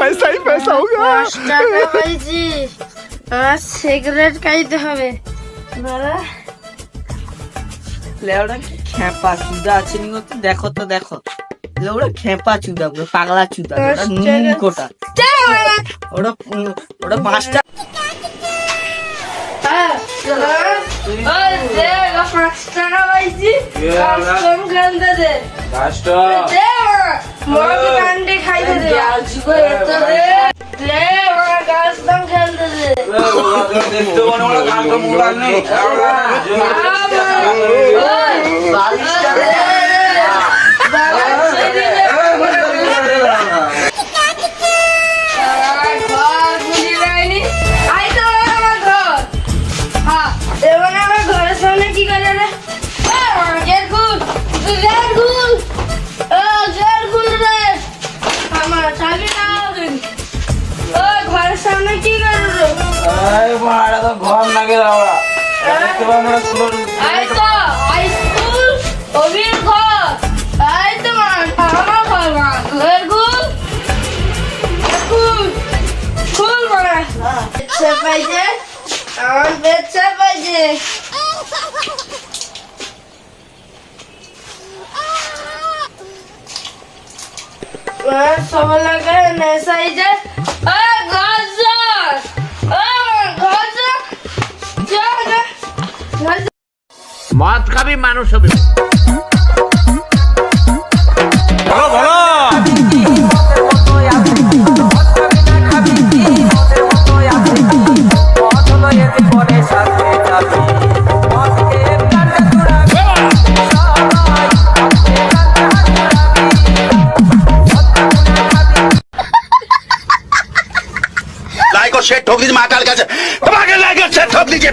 पैसा ही पैसा होगा। 5 টাকা পাইছি, আমার সিগারেট খাইতে হবে। বাবা লেওড়া কি খেপা চুদা আছে নি তো দেখো তো দেখো লেওড়া খেপা চুদা পুরো পাগলা চুদা ওটা নুন কোটা ওটা ওটা 5 টাকা পাইছি, কাস্টম গান্দা দে কান্ডে খাইতে দে কাস্টম খেলতে দে। ঘরের সামনে কি করে রে? গেট খুল, গেট খুল রে, আমার চাবি না ঘরের সামনে কি করে রে? ঘর লাগে আই তো হাই স্কুল অভির ঘর, আই তো আমার ঘর ঘর খুল খুল খুল বড়া বেচা পাইছে, আমার বেচা পাইছে। সব লাগে নেশাই যে গাজর গাজর মদ খাবি মানুষ হবে। लाइक और शेयर ठोक दीजिए महाकाल का, लाइक और शेयर ठोक दीजिए।